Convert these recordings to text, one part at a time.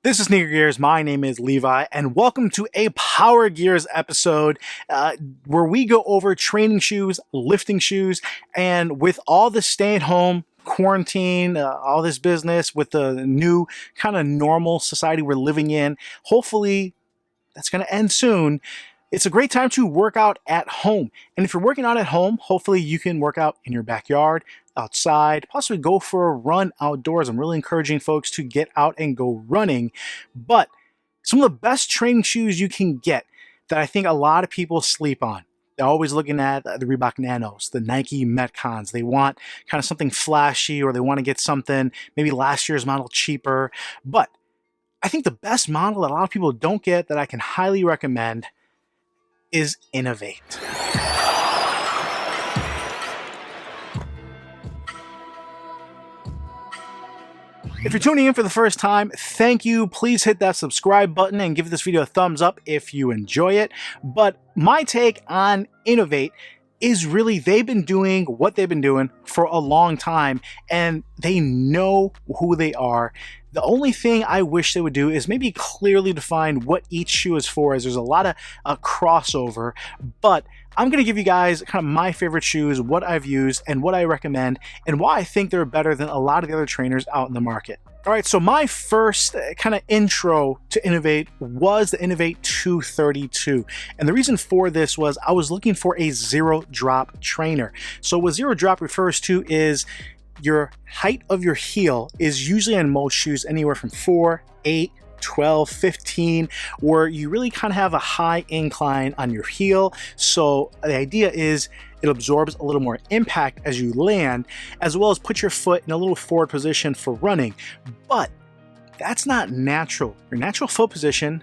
This is Sneaker Gears. My name is Levi, and welcome to a Power Gears episode where we go over training shoes, lifting shoes, and with all the stay-at-home quarantine, all this business with the new kind of normal society we're living in, hopefully that's going to end soon. It's a great time to work out at home. And if you're working out at home, hopefully you can work out in your backyard, outside, possibly go for a run outdoors. I'm really encouraging folks to get out and go running. But some of the best training shoes you can get that I think a lot of people sleep on. They're always looking at the Reebok Nanos, the Nike Metcons. They want kind of something flashy, or they want to get something, maybe last year's model cheaper. But I think the best model that a lot of people don't get that I can highly recommend is Inov-8. If you're tuning in for the first time, thank you. Please hit that subscribe button and give this video a thumbs up if you enjoy it. But my take on Inov-8 is really they've been doing what they've been doing for a long time, and they know who they are. The only thing I wish they would do is maybe clearly define what each shoe is for, as there's a lot of crossover. But I'm going to give you guys kind of my favorite shoes, what I've used, and what I recommend, and why I think they're better than a lot of the other trainers out in the market. All right, so my first kind of intro to Inov-8 was the Inov-8 232. And the reason for this was I was looking for a zero drop trainer. So what zero drop refers to is your height of your heel is usually in most shoes anywhere from 4, 8, 12, 15, where you really kind of have a high incline on your heel. So the idea is it absorbs a little more impact as you land, as well as put your foot in a little forward position for running. But that's not natural. Your natural foot position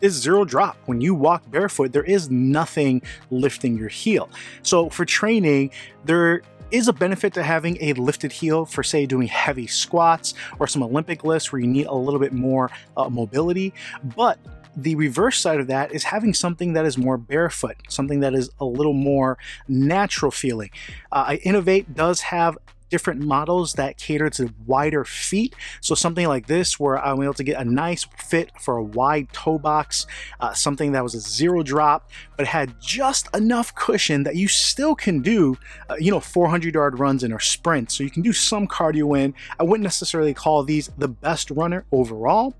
is zero drop. When you walk barefoot, there is nothing lifting your heel. So for training, there is a benefit to having a lifted heel for, say, doing heavy squats or some Olympic lifts where you need a little bit more mobility. But the reverse side of that is having something that is more barefoot, something that is a little more natural feeling. Inov-8 does have different models that cater to wider feet. So something like this, where I'm able to get a nice fit for a wide toe box, something that was a zero drop, but had just enough cushion that you still can do, 400-yard runs in or sprints. So you can do some cardio in. I wouldn't necessarily call these the best runner overall,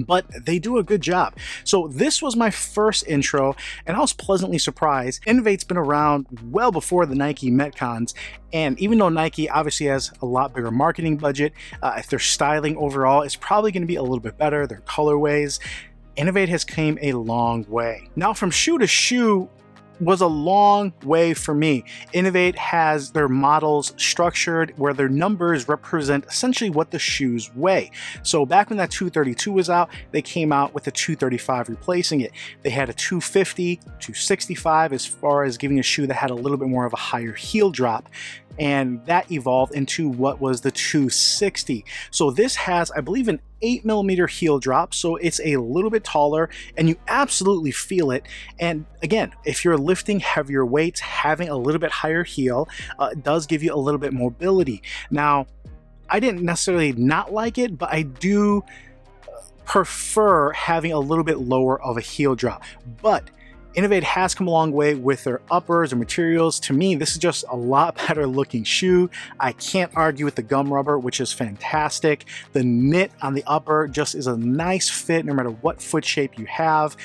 but they do a good job. So this was my first intro, and I was pleasantly surprised. Inov-8's been around well before the Nike Metcons, and even though Nike obviously has a lot bigger marketing budget, if their styling overall is probably going to be a little bit better, their colorways, Inov-8 has came a long way. Now, from shoe to shoe was a long way for me. Inov-8 has their models structured where their numbers represent essentially what the shoes weigh. So back when that 232 was out, they came out with a 235 replacing it. They had a 250, 265 as far as giving a shoe that had a little bit more of a higher heel drop. And that evolved into what was the 260. So this has, I believe, an 8mm heel drop, so it's a little bit taller, and you absolutely feel it. And again, if you're lifting heavier weights, having a little bit higher heel does give you a little bit mobility. Now, I didn't necessarily not like it, but I do prefer having a little bit lower of a heel drop. But Inov-8 has come a long way with their uppers and materials. To me, this is just a lot better looking shoe. I can't argue with the gum rubber, which is fantastic. The knit on the upper just is a nice fit no matter what foot shape you have.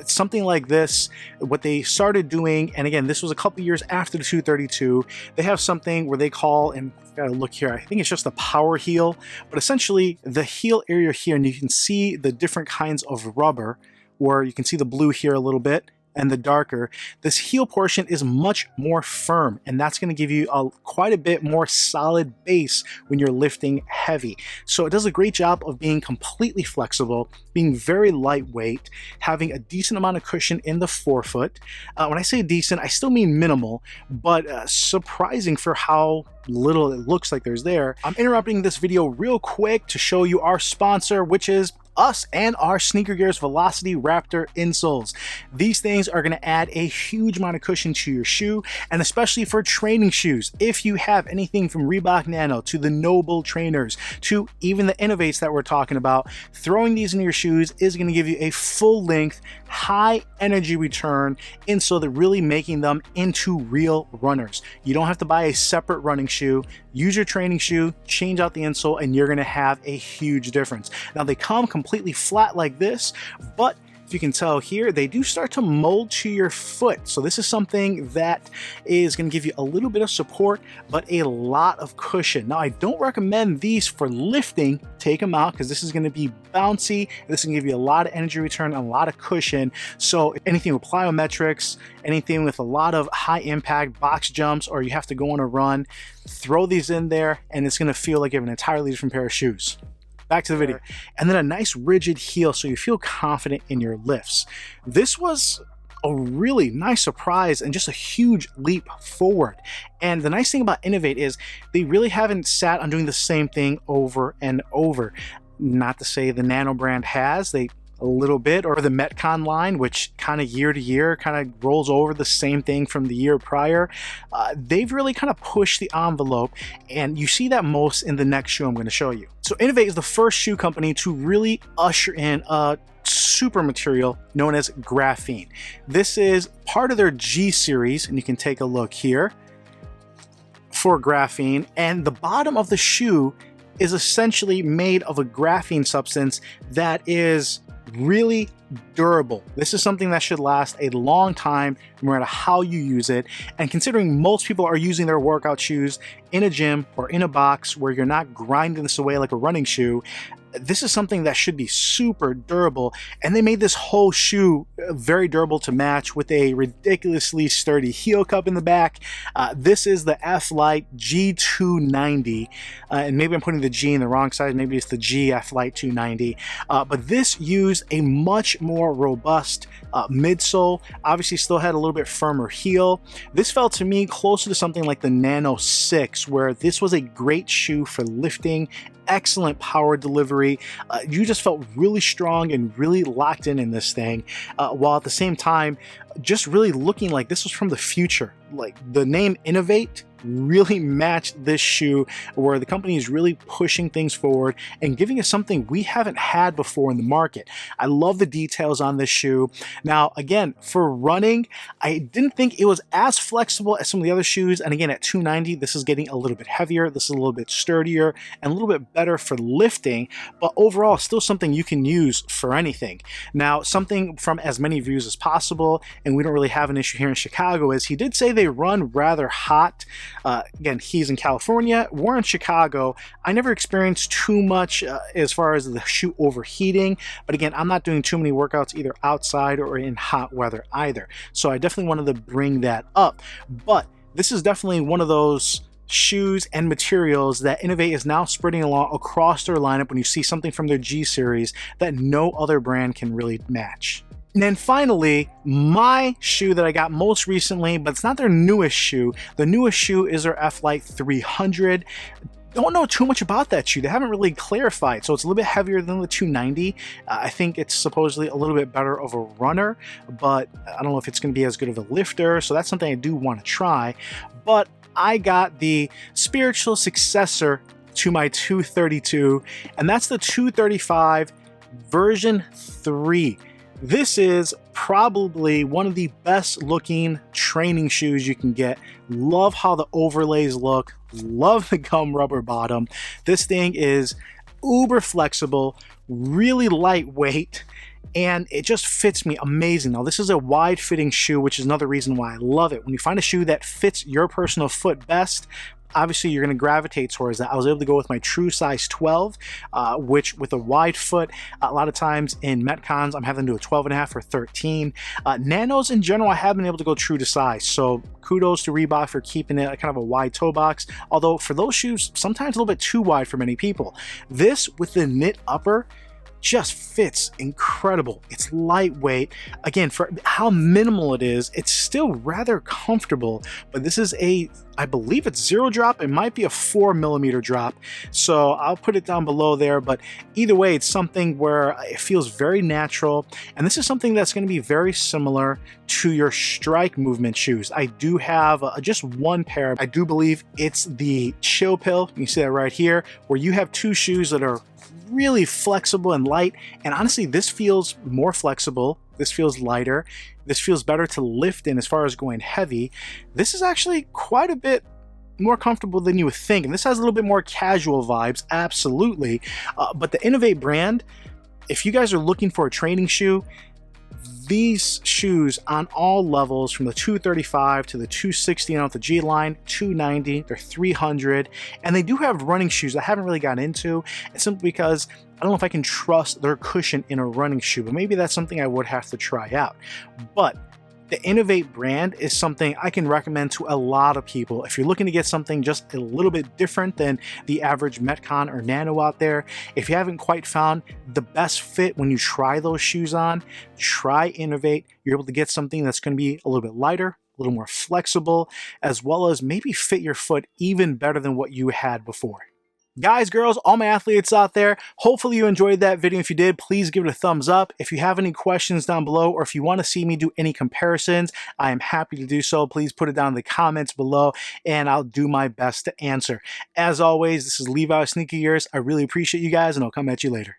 Something like this, what they started doing, and again, this was a couple years after the 232, they have something where they call, and I've got to look here, I think it's just a power heel, but essentially the heel area here, and you can see the different kinds of rubber, where you can see the blue here a little bit, and the darker, this heel portion is much more firm, and that's going to give you quite a bit more solid base when you're lifting heavy. So it does a great job of being completely flexible, being very lightweight, having a decent amount of cushion in the forefoot. When I say decent, I still mean minimal, but surprising for how little it looks like there's there. I'm interrupting this video real quick to show you our sponsor, which is us and our Sneaker Gears Velocity Raptor insoles. These things are going to add a huge amount of cushion to your shoe, and especially for training shoes. If you have anything from Reebok Nano to the Noble trainers to even the Inov-8s that we're talking about, throwing these in your shoes is going to give you a full length, high energy return insole that really making them into real runners. You don't have to buy a separate running shoe. Use your training shoe, change out the insole, and you're going to have a huge difference. Now they come completely flat like this, but if you can tell here, they do start to mold to your foot. So this is something that is going to give you a little bit of support, but a lot of cushion. Now I don't recommend these for lifting. Take them out because this is going to be bouncy. This is going to give you a lot of energy return and a lot of cushion. So if anything with plyometrics, anything with a lot of high impact box jumps, or you have to go on a run, throw these in there and it's going to feel like you have an entirely different pair of shoes. Back to the video. And then a nice rigid heel so you feel confident in your lifts. This was a really nice surprise and just a huge leap forward. And the nice thing about Inov-8 is they really haven't sat on doing the same thing over and over. Not to say the Nano brand has, they a little bit, or the Metcon line, which kind of year to year kind of rolls over the same thing from the year prior. They've really kind of pushed the envelope, and you see that most in the next shoe I'm going to show you. So Inov-8 is the first shoe company to really usher in a super material known as graphene. This is part of their G series, and you can take a look here for graphene, and the bottom of the shoe is essentially made of a graphene substance that is really durable. This is something that should last a long time no matter how you use it, and considering most people are using their workout shoes in a gym or in a box where you're not grinding this away like a running shoe, this is something that should be super durable, and they made this whole shoe very durable to match with a ridiculously sturdy heel cup in the back. This is the F-lite G290, and maybe I'm putting the G in the wrong size, maybe it's the G F-lite 290, but this used a much more robust midsole, obviously still had a little bit firmer heel. This felt to me closer to something like the Nano 6, where this was a great shoe for lifting, excellent power delivery. You just felt really strong and really locked in this thing, while at the same time just really looking like this was from the future. Like the name Inov-8 really matched this shoe, where the company is really pushing things forward and giving us something we haven't had before in the market. I love the details on this shoe. Now again, for running, I didn't think it was as flexible as some of the other shoes, and again at 290 this is getting a little bit heavier, this is a little bit sturdier and a little bit better for lifting, but overall still something you can use for anything. Now something from as many views as possible, and we don't really have an issue here in Chicago, is he did say they run rather hot. Again, he's in California, we're in Chicago. I never experienced too much as far as the shoe overheating, but again, I'm not doing too many workouts either outside or in hot weather either. So I definitely wanted to bring that up. But this is definitely one of those shoes and materials that Inov-8 is now spreading along across their lineup when you see something from their G series that no other brand can really match. And then finally, my shoe that I got most recently, but it's not their newest shoe. The newest shoe is their F-lite 300. Don't know too much about that shoe. They haven't really clarified. So it's a little bit heavier than the 290. I think it's supposedly a little bit better of a runner, but I don't know if it's going to be as good of a lifter. So that's something I do want to try. But I got the spiritual successor to my 232, and that's the 235 version 3. This is probably one of the best looking training shoes you can get. Love how the overlays look, love the gum rubber bottom. This thing is uber flexible, really lightweight, and it just fits me amazing. Now this is a wide fitting shoe, which is another reason why I love it. When you find a shoe that fits your personal foot best, obviously you're going to gravitate towards that. I was able to go with my true size 12, which with a wide foot, a lot of times in Metcons, I'm having to do a 12.5 or 13. Nanos in general, I have been able to go true to size. So kudos to Reebok for keeping it kind of a wide toe box. Although for those shoes, sometimes a little bit too wide for many people. This with the knit upper, just fits incredible. It's lightweight. Again, for how minimal it is, it's still rather comfortable, but this is I believe it's 0 drop. It might be a 4mm drop. So I'll put it down below there, but either way, it's something where it feels very natural. And this is something that's going to be very similar to your strike movement shoes. I do have just one pair. I do believe it's the Chill Pill. You can see that right here, where you have 2 shoes that are really flexible and light. And honestly, this feels more flexible. This feels lighter. This feels better to lift in as far as going heavy. This is actually quite a bit more comfortable than you would think. And this has a little bit more casual vibes, absolutely. But the Inov-8 brand, if you guys are looking for a training shoe, these shoes on all levels, from the 235 to the 260 off the G line, 290, they're 300, and they do have running shoes I haven't really gotten into. It's simply because I don't know if I can trust their cushion in a running shoe, but maybe that's something I would have to try out. But the Inov-8 brand is something I can recommend to a lot of people. If you're looking to get something just a little bit different than the average Metcon or Nano out there, if you haven't quite found the best fit when you try those shoes on, try Inov-8. You're able to get something that's going to be a little bit lighter, a little more flexible, as well as maybe fit your foot even better than what you had before. Guys, girls, all my athletes out there, hopefully you enjoyed that video. If you did, please give it a thumbs up. If you have any questions down below, or if you want to see me do any comparisons, I am happy to do so. Please put it down in the comments below, and I'll do my best to answer. As always, this is Levi Sneaker Years. I really appreciate you guys, and I'll come at you later.